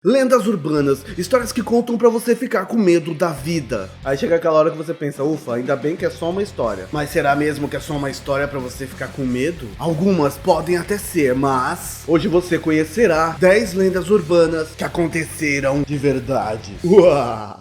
Lendas urbanas, histórias que contam pra você ficar com medo da vida. Aí chega aquela hora que você pensa, ufa, ainda bem que é só uma história. Mas será mesmo que é só uma história pra você ficar com medo? Algumas podem até ser, mas hoje você conhecerá 10 lendas urbanas que aconteceram de verdade. Uau!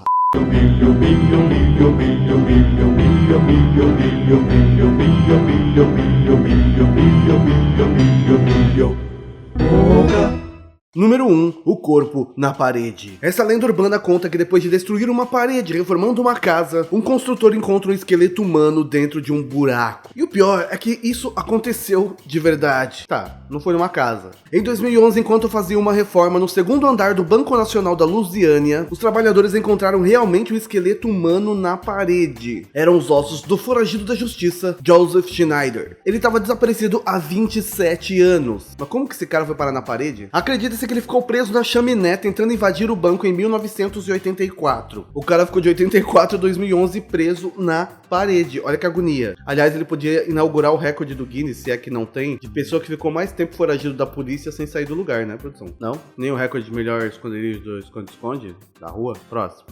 Número 1. O corpo na parede. Essa lenda urbana conta que depois de destruir uma parede reformando uma casa, um construtor encontra um esqueleto humano dentro de um buraco. E o pior é que isso aconteceu de verdade. Tá, não foi numa casa. Em 2011, enquanto faziam uma reforma no segundo andar do Banco Nacional da Lusiânia, os trabalhadores encontraram realmente um esqueleto humano na parede. Eram os ossos do foragido da justiça, Joseph Schneider. Ele estava desaparecido há 27 anos. Mas como que esse cara foi parar na parede? Acredita-se que ele ficou preso na chaminé tentando invadir o banco em 1984. O cara ficou de 84 a 2011 preso na parede. Olha que agonia. Aliás, ele podia inaugurar o recorde do Guinness, se é que não tem, de pessoa que ficou mais tempo foragido da polícia sem sair do lugar, né, produção? Não? Nem o recorde de melhor esconderijo do esconde-esconde da rua? Próximo.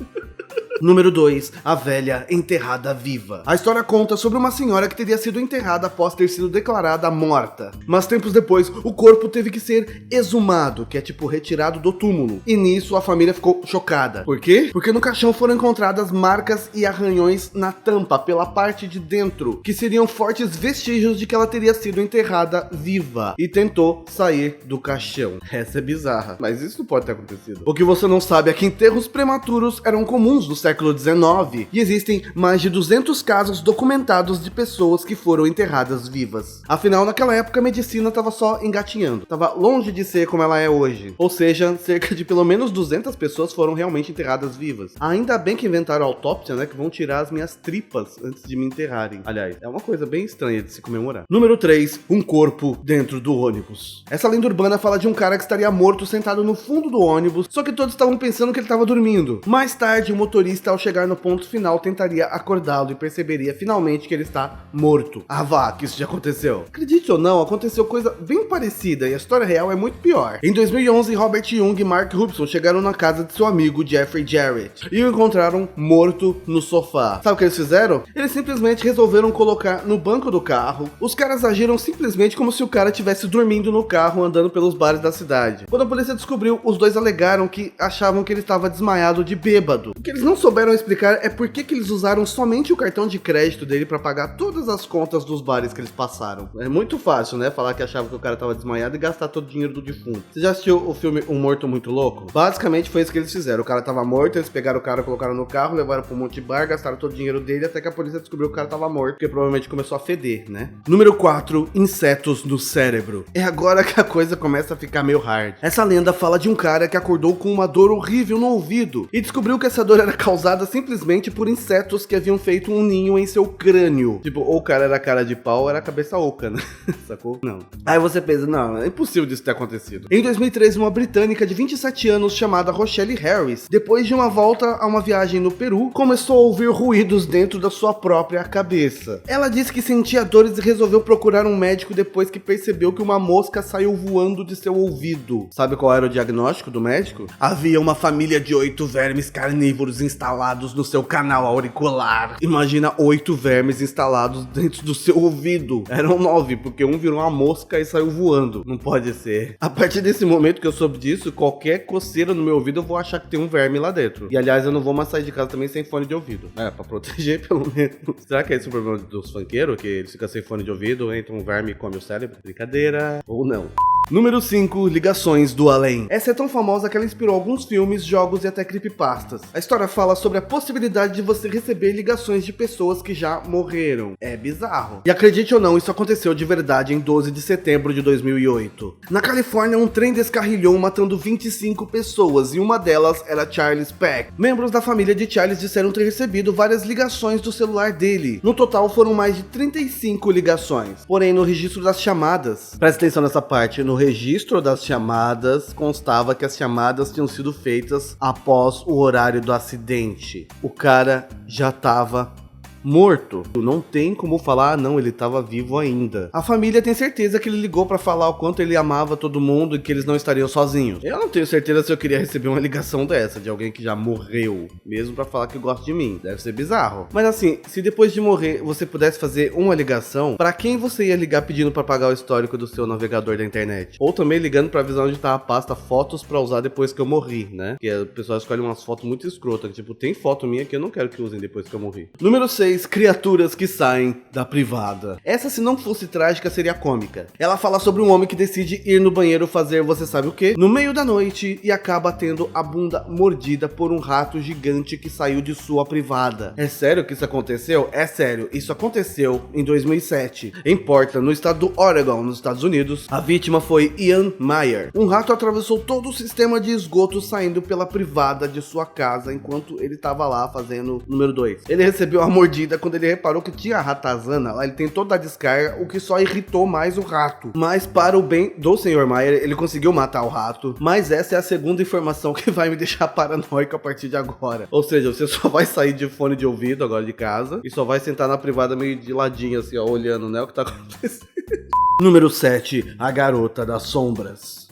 Número 2. A velha enterrada viva. A história conta sobre uma senhora que teria sido enterrada após ter sido declarada morta. Mas tempos depois, o corpo teve que ser exumado, que é tipo retirado do túmulo. E nisso a família ficou chocada. Por quê? Porque no caixão foram encontradas marcas e arranhões na tampa pela parte de dentro, que seriam fortes vestígios de que ela teria sido enterrada viva e tentou sair do caixão. Essa é bizarra, mas isso não pode ter acontecido. O que você não sabe é que enterros prematuros eram comuns no século XIX e existem mais de 200 casos documentados de pessoas que foram enterradas vivas. Afinal, naquela época a medicina estava só engatinhando, estava longe de ser como ela é hoje. Ou seja, cerca de pelo menos 200 pessoas foram realmente enterradas vivas. Ainda bem que inventaram a autópsia, né, que vão tirar as minhas tripas antes de me enterrarem. Aliás, é uma coisa bem estranha de se comemorar. Número 3. Um corpo dentro do ônibus. Essa lenda urbana fala de um cara que estaria morto sentado no fundo do ônibus, só que todos estavam pensando que ele estava dormindo. Mais tarde, o motorista, ao chegar no ponto final, tentaria acordá-lo e perceberia finalmente que ele está morto. Ah vá, que isso já aconteceu. Acredite ou não, aconteceu coisa bem parecida e a história real é muito pior. Em 2011, Robert Young e Mark Hubson chegaram na casa de seu amigo Jeffrey Jarrett e o encontraram morto no sofá. Sabe o que eles fizeram? Eles simplesmente resolveram colocar no banco do carro. Os caras agiram simplesmente como se o cara estivesse dormindo no carro andando pelos bares da cidade. Quando a polícia descobriu, os dois alegaram que achavam que ele estava desmaiado de bêbado. O que eles não souberam explicar é por que eles usaram somente o cartão de crédito dele para pagar todas as contas dos bares que eles passaram. É muito fácil, né? Falar que achava que o cara estava desmaiado e gastar todo o dinheiro do defunto. Você já assistiu o filme Um Morto Muito Louco? Basicamente foi isso que eles fizeram. O cara tava morto, eles pegaram o cara, colocaram no carro, levaram pro monte de bar, gastaram todo o dinheiro dele até que a polícia descobriu que o cara tava morto, porque provavelmente começou a feder, né? Número 4. Insetos no cérebro. É agora que a coisa começa a ficar meio hard. Essa lenda fala de um cara que acordou com uma dor horrível no ouvido e descobriu que essa dor era causada simplesmente por insetos que haviam feito um ninho em seu crânio. Tipo, ou o cara era cara de pau ou era cabeça oca, né? Sacou? Não. Aí você pensa, não, é impossível disso ter acontecido. Em 2013, uma britânica de 27 anos chamada Rochelle Harris, depois de uma volta a uma viagem no Peru, começou a ouvir ruídos dentro da sua própria cabeça. Ela disse que sentia dores e resolveu procurar um médico depois que percebeu que uma mosca saiu voando de seu ouvido. Sabe qual era o diagnóstico do médico? Havia uma família de 8 vermes carnívoros instalados no seu canal auricular. Imagina 8 vermes instalados dentro do seu ouvido. Eram 9, porque um virou uma mosca e saiu voando. Não pode ser. A partir desse momento que eu soube disso, qualquer coceira no meu ouvido eu vou achar que tem um verme lá dentro. E aliás, eu não vou mais sair de casa também sem fone de ouvido. É, pra proteger pelo menos. Será que é esse o problema dos funkeiros? Que eles ficam sem fone de ouvido, entra um verme e come o cérebro? Brincadeira. Ou não. Número 5. Ligações do além. Essa é tão famosa que ela inspirou alguns filmes, jogos e até creepypastas. A história fala sobre a possibilidade de você receber ligações de pessoas que já morreram. É bizarro. E acredite ou não, isso aconteceu de verdade em 12 de setembro de 2008. Na Califórnia, um trem descarrilhou matando 25 pessoas e uma delas era Charles Peck. Membros da família de Charles disseram ter recebido várias ligações do celular dele. No total foram mais de 35 ligações. Porém, no registro das chamadas, presta atenção nessa parte, no registro das chamadas constava que as chamadas tinham sido feitas após o horário do acidente. O cara já estava morto. Não tem como falar, não, ele tava vivo ainda. A família tem certeza que ele ligou pra falar o quanto ele amava todo mundo e que eles não estariam sozinhos. Eu não tenho certeza se eu queria receber uma ligação dessa, de alguém que já morreu, mesmo pra falar que gosta de mim. Deve ser bizarro. Mas assim, se depois de morrer você pudesse fazer uma ligação, pra quem você ia ligar pedindo pra pagar o histórico do seu navegador da internet? Ou também ligando pra avisar onde tá a pasta fotos pra usar depois que eu morri, né? Que o pessoal escolhe umas fotos muito escrotas, tipo, tem foto minha que eu não quero que usem depois que eu morri. Número 6, criaturas que saem da privada. Essa, se não fosse trágica, seria cômica. Ela fala sobre um homem que decide ir no banheiro fazer você sabe o quê? No meio da noite e acaba tendo a bunda mordida por um rato gigante que saiu de sua privada. É sério que isso aconteceu? É sério, isso aconteceu em 2007. Em Portland, no estado do Oregon, nos Estados Unidos. A vítima foi Ian Meyer. Um rato atravessou todo o sistema de esgoto saindo pela privada de sua casa enquanto ele estava lá fazendo número 2. Ele recebeu a mordida quando ele reparou que tinha a ratazana lá, ele tentou dar descarga, o que só irritou mais o rato. Mas para o bem do Sr. Meyer, ele conseguiu matar o rato. Mas essa é a segunda informação que vai me deixar paranoico a partir de agora. Ou seja, você só vai sair de fone de ouvido agora de casa e só vai sentar na privada meio de ladinho assim, ó, olhando, né, o que tá acontecendo. Número 7, a garota das sombras.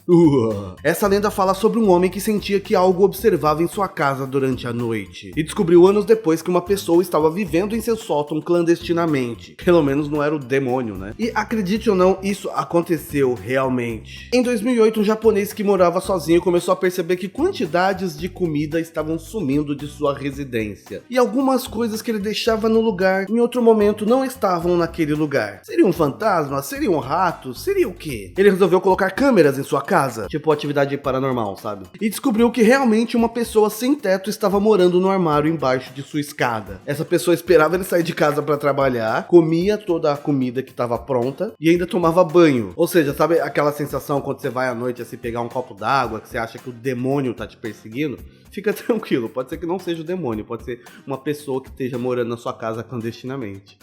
Essa lenda fala sobre um homem que sentia que algo observava em sua casa durante a noite e descobriu anos depois que uma pessoa estava vivendo em seu sótão clandestinamente. Pelo menos não era o demônio, né? E acredite ou não, isso aconteceu realmente. Em 2008, um japonês que morava sozinho começou a perceber que quantidades de comida estavam sumindo de sua residência e algumas coisas que ele deixava no lugar em outro momento não estavam naquele lugar. Seria um fantasma? Seria um rato? Seria o quê? Ele resolveu colocar câmeras em sua casa, tipo atividade paranormal, sabe? E descobriu que realmente uma pessoa sem teto estava morando no armário embaixo de sua escada. Essa pessoa esperava ele sair de casa para trabalhar, comia toda a comida que estava pronta e ainda tomava banho. Ou seja, sabe aquela sensação quando você vai à noite assim pegar um copo d'água, que você acha que o demônio tá te perseguindo? Fica tranquilo, pode ser que não seja o demônio, pode ser uma pessoa que esteja morando na sua casa clandestinamente.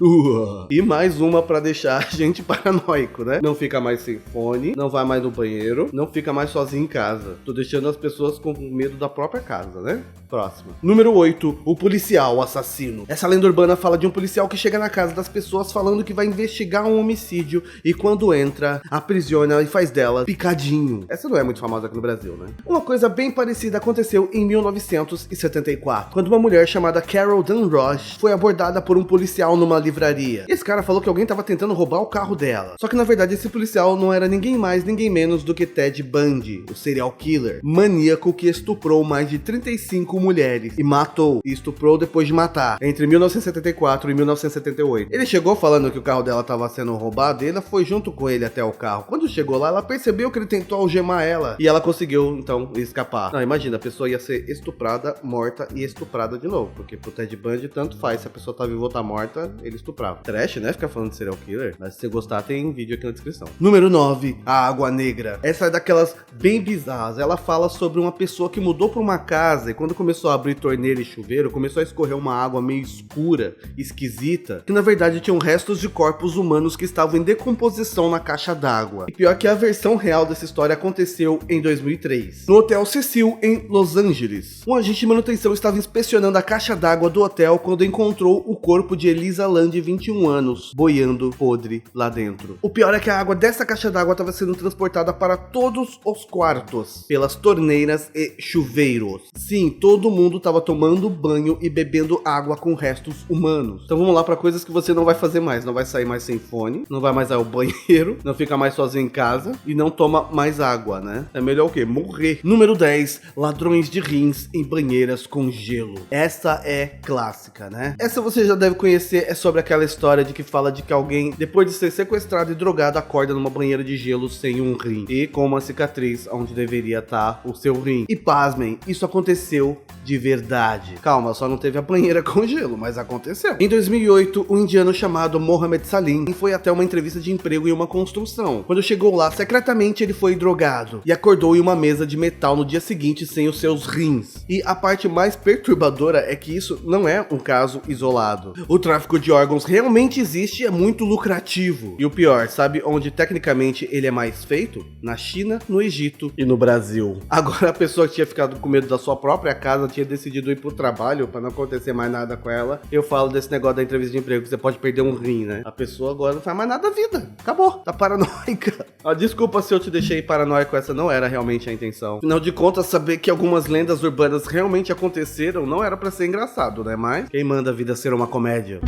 E mais uma pra deixar a gente paranoico, né? Não fica mais sem fone, não vai mais no banheiro, não fica mais sozinho em casa. Tô deixando as pessoas com medo da própria casa, né? Próxima. Número 8, o policial assassino. Essa lenda urbana fala de um policial que chega na casa das pessoas falando que vai investigar um homicídio e quando entra, aprisiona e faz dela picadinho. Essa não é muito famosa aqui no Brasil, né? Uma coisa bem parecida aconteceu em 1974, quando uma mulher chamada Carol Dunrosh foi abordada por um policial numa livraria. Esse cara falou que alguém tava tentando roubar o carro dela. Só que na verdade esse policial não era ninguém mais, ninguém menos do que Ted Bundy, o serial killer, maníaco que estuprou mais de 35 mulheres e matou e estuprou depois de matar, entre 1974 e 1978. Ele chegou falando que o carro dela tava sendo roubado e ela foi junto com ele até o carro. Quando chegou lá, ela percebeu que ele tentou algemar ela e ela conseguiu, então, escapar. Não, imagina, a pessoa ia ser estuprada, morta e estuprada de novo, porque pro Ted Bundy tanto faz, se a pessoa tá viva ou tá morta, ele estuprava. Trash, né? Ficar falando de serial killer, mas se você gostar tem vídeo aqui na descrição. Número 9, a água negra. Essa é daquelas bem bizarras. Ela fala sobre uma pessoa que mudou pra uma casa e quando começou a abrir torneira e chuveiro, começou a escorrer uma água meio escura, esquisita, que na verdade tinham restos de corpos humanos que estavam em decomposição na caixa d'água. E pior que a versão real dessa história aconteceu em 2003, no Hotel Cecil, em Los Angeles. Um agente de manutenção estava inspecionando a caixa d'água do hotel quando encontrou o corpo de Elisa Lam, de 21 anos, boiando podre lá dentro. O pior é que a água dessa caixa d'água estava sendo transportada para todos os quartos, pelas torneiras e chuveiros. Sim, todo mundo estava tomando banho e bebendo água com restos humanos. Então vamos lá para coisas que você não vai fazer mais. Não vai sair mais sem fone, não vai mais ao banheiro, não fica mais sozinho em casa e não toma mais água, né? É melhor o quê? Morrer. Número 10, ladrões de rins em banheiras com gelo. Essa é clássica, né? Essa você já deve conhecer, é sobre aquela história de que fala de que alguém, depois de ser sequestrado e drogado, acorda numa banheira de gelo sem um rim e com uma cicatriz onde deveria estar o seu rim. E pasmem, isso aconteceu de verdade. Calma, só não teve a banheira com gelo, mas aconteceu. Em 2008, um indiano chamado Mohamed Salim foi até uma entrevista de emprego em uma construção. Quando chegou lá, secretamente ele foi drogado e acordou em uma mesa de metal no dia seguinte sem os seus rins. E a parte mais perturbadora é que isso não é um caso isolado. O tráfico de órgãos realmente existe e é muito lucrativo. E o pior, sabe onde tecnicamente ele é mais feito? Na China, no Egito e no Brasil. Agora a pessoa que tinha ficado com medo da sua própria casa tinha decidido ir pro trabalho pra não acontecer mais nada com ela, eu falo desse negócio da entrevista de emprego, que você pode perder um rim, né? A pessoa agora não faz mais nada da vida. Acabou. Tá paranoica. Desculpa se eu te deixei paranoico, essa não era realmente a intenção. Afinal de contas, saber que algumas lendas urbanas realmente aconteceram não era pra ser engraçado, né? Mas quem manda a vida ser uma comédia?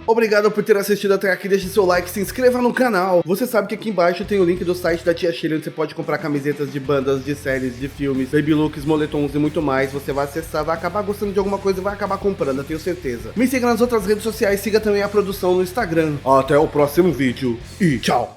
Obrigado por ter assistido até aqui, deixe seu like, se inscreva no canal. Você sabe que aqui embaixo tem o link do site da Tia Sheila, onde você pode comprar camisetas de bandas, de séries, de filmes, baby looks, moletons e muito mais. Você vai acessar, vai acabar gostando de alguma coisa e vai acabar comprando, eu tenho certeza. Me siga nas outras redes sociais, siga também a produção no Instagram. Até o próximo vídeo e tchau!